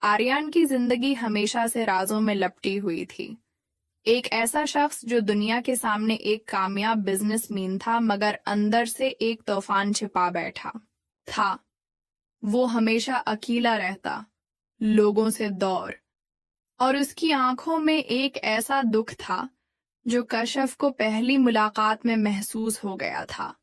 आर्यन की जिंदगी हमेशा से राजों में लपटी हुई थी। एक ऐसा शख्स जो दुनिया के सामने एक कामयाब बिजनेसमैन था, मगर अंदर से एक तूफान छिपा बैठा था। वो हमेशा अकेला रहता, लोगों से दूर, और उसकी आंखों में एक ऐसा दुख था जो कशफ को पहली मुलाकात में महसूस हो गया था।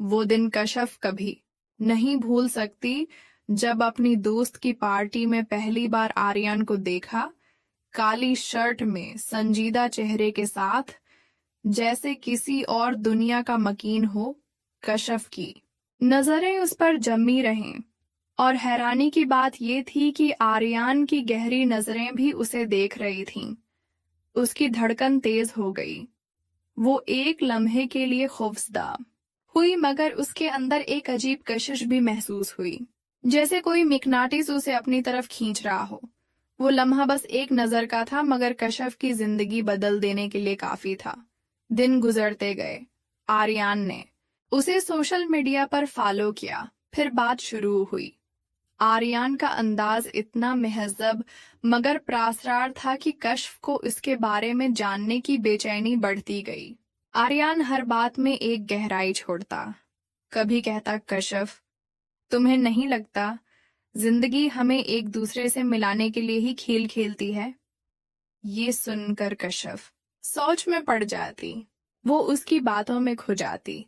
वो दिन कशफ कभी नहीं भूल सकती जब अपनी दोस्त की पार्टी में पहली बार आर्यन को देखा, काली शर्ट में संजीदा चेहरे के साथ, जैसे किसी और दुनिया का मकीन हो। कशफ की नजरें उस पर जमी रहें, और हैरानी की बात ये थी कि आर्यन की गहरी नजरें भी उसे देख रही थीं। उसकी धड़कन तेज हो गई। वो एक लम्हे के लिए खौफजदा हुई, मगर उसके अंदर एक अजीब कशिश भी महसूस हुई, जैसे कोई मिकनाटिस उसे अपनी तरफ खींच रहा हो। वो लम्हा बस एक नजर का था, मगर कशफ की जिंदगी बदल देने के लिए काफी था। दिन गुजरते गए। आर्यन ने उसे सोशल मीडिया पर फॉलो किया। फिर बात शुरू हुई। आर्यन का अंदाज इतना महज़ब मगर प्रासरार था कि कशफ को इसके बारे में जानने की बेचैनी बढ़ती गई। आर्यन हर बात में एक गहराई छोड़ता। कभी कहता, कशफ, तुम्हें नहीं लगता जिंदगी हमें एक दूसरे से मिलाने के लिए ही खेल खेलती है? ये सुनकर कशफ सोच में पड़ जाती। वो उसकी बातों में खो जाती।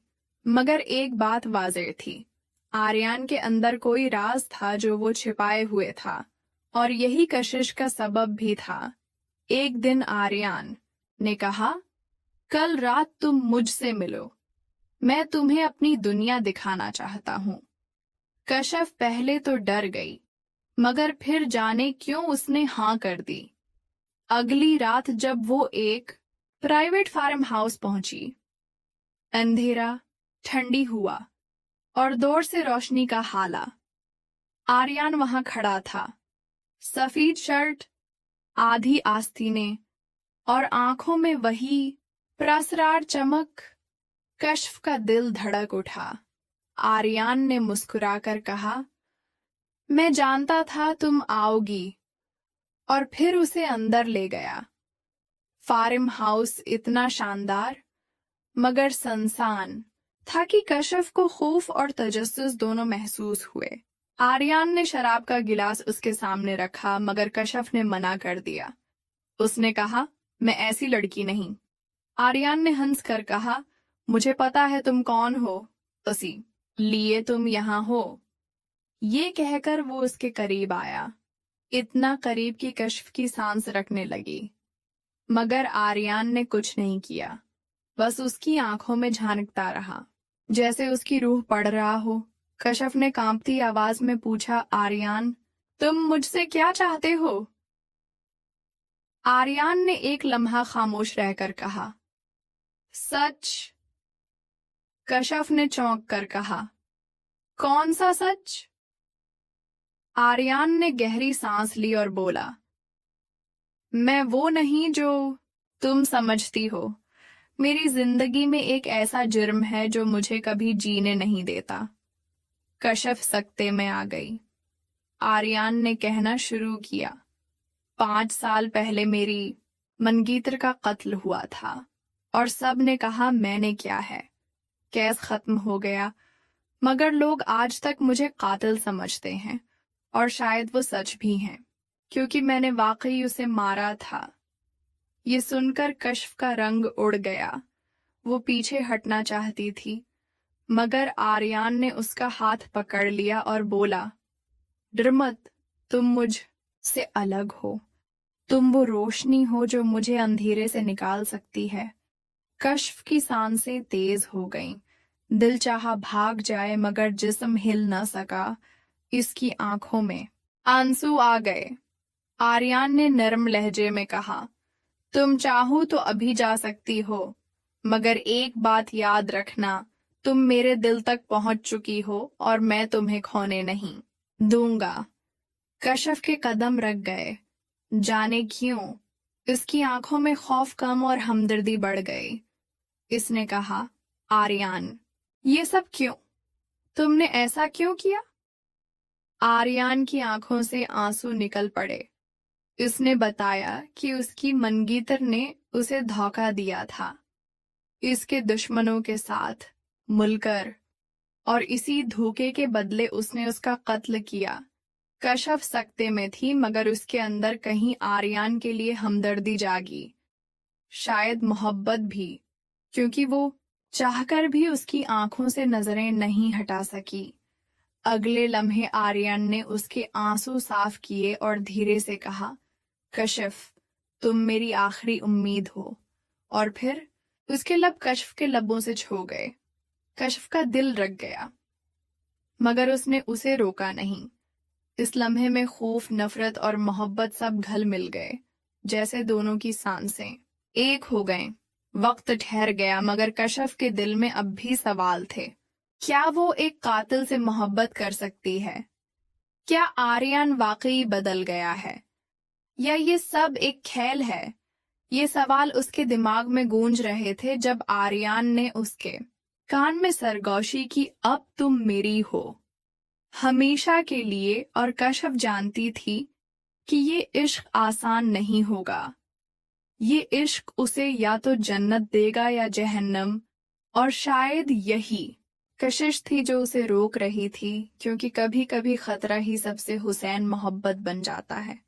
मगर एक बात वाज़ेह थी, आर्यन के अंदर कोई राज था जो वो छिपाए हुए था, और यही कशिश का सबब भी था। एक दिन आर्यन ने कहा, कल रात तुम मुझसे मिलो, मैं तुम्हें अपनी दुनिया दिखाना चाहता हूँ। कशफ पहले तो डर गई, मगर फिर जाने क्यों उसने हाँ कर दी। अगली रात जब वो एक प्राइवेट फार्म हाउस पहुंची, अंधेरा ठंडी हुआ और दूर से रोशनी का हाला। आर्यन वहां खड़ा था, सफेद शर्ट, आधी आस्तीनें, और आंखों में वही प्रसरार चमक। कशफ का दिल धड़क उठा। आर्यन ने मुस्कुराकर कहा, मैं जानता था तुम आओगी, और फिर उसे अंदर ले गया। फार्म हाउस इतना शानदार मगर सुनसान था कि कशफ को खौफ और तजस्सुस दोनों महसूस हुए। आर्यन ने शराब का गिलास उसके सामने रखा, मगर कशफ ने मना कर दिया। उसने कहा, मैं ऐसी लड़की नहीं। आर्यन ने हंस कर कहा, मुझे पता है तुम कौन हो, उसी लिए तुम यहाँ हो। ये कहकर वो उसके करीब आया, इतना करीब कि कशफ की सांस रखने लगी। मगर आर्यन ने कुछ नहीं किया, बस उसकी आंखों में झांकता रहा, जैसे उसकी रूह पढ़ रहा हो। कशफ ने कांपती आवाज में पूछा, आर्यन, तुम मुझसे क्या चाहते हो? आर्यन ने एक लम्हा खामोश रहकर कहा, सच। कशफ ने चौंक कर कहा, कौन सा सच? आर्यन ने गहरी सांस ली और बोला, मैं वो नहीं जो तुम समझती हो। मेरी जिंदगी में एक ऐसा जुर्म है जो मुझे कभी जीने नहीं देता। कशफ सकते में आ गई। आर्यन ने कहना शुरू किया, 5 साल पहले मेरी मनगीतर का कत्ल हुआ था, और सब ने कहा मैंने क्या है, केस खत्म हो गया, मगर लोग आज तक मुझे कातिल समझते हैं, और शायद वो सच भी हैं, क्योंकि मैंने वाकई उसे मारा था। ये सुनकर कशफ का रंग उड़ गया। वो पीछे हटना चाहती थी, मगर आर्यन ने उसका हाथ पकड़ लिया और बोला, डर मत, तुम मुझ से अलग हो। तुम वो रोशनी हो जो मुझे अंधेरे से निकाल सकती है। कशफ की सांसें तेज हो गईं। दिल चाहा भाग जाए, मगर जिस्म हिल न सका। इसकी आंखों में आंसू आ गए। आर्यन ने नरम लहजे में कहा, तुम चाहो तो अभी जा सकती हो, मगर एक बात याद रखना, तुम मेरे दिल तक पहुंच चुकी हो और मैं तुम्हें खोने नहीं दूंगा। कशफ के कदम रख गए। जाने क्यों इसकी आंखों में खौफ कम और हमदर्दी बढ़ गई। इसने कहा, आर्यन, ये सब क्यों? तुमने ऐसा क्यों किया? आर्यान की आंखों से आंसू निकल पड़े। उसने बताया कि उसकी मंगीतर ने उसे धोखा दिया था, इसके दुश्मनों के साथ मिलकर, और इसी धोखे के बदले उसने उसका कत्ल किया। कशफ सकते में थी, मगर उसके अंदर कहीं आर्यान के लिए हमदर्दी जागी, शायद मोहब्बत भी, क्योंकि वो चाहकर भी उसकी आंखों से नजरें नहीं हटा सकी। अगले लम्हे आर्यन ने उसके आंसू साफ किए और धीरे से कहा, कशिफ, तुम मेरी आखिरी उम्मीद हो। और फिर उसके लब कशिफ के लबों से छू गए। कशिफ का दिल रक गया, मगर उसने उसे रोका नहीं। इस लम्हे में खौफ, नफरत और मोहब्बत सब घल मिल गए, जैसे दोनों की सांसें एक हो गए। वक्त ठहर गया, मगर कशिफ के दिल में अब भी सवाल थे। क्या वो एक कातिल से मोहब्बत कर सकती है? क्या आर्यन वाकई बदल गया है, या ये सब एक खेल है? ये सवाल उसके दिमाग में गूंज रहे थे जब आर्यन ने उसके कान में सरगोशी की, अब तुम मेरी हो, हमेशा के लिए। और कशिफ जानती थी कि ये इश्क आसान नहीं होगा। ये इश्क उसे या तो जन्नत देगा या जहन्नम, और शायद यही कशिश थी जो उसे रोक रही थी, क्योंकि कभी कभी खतरा ही सबसे हुसैन मोहब्बत बन जाता है।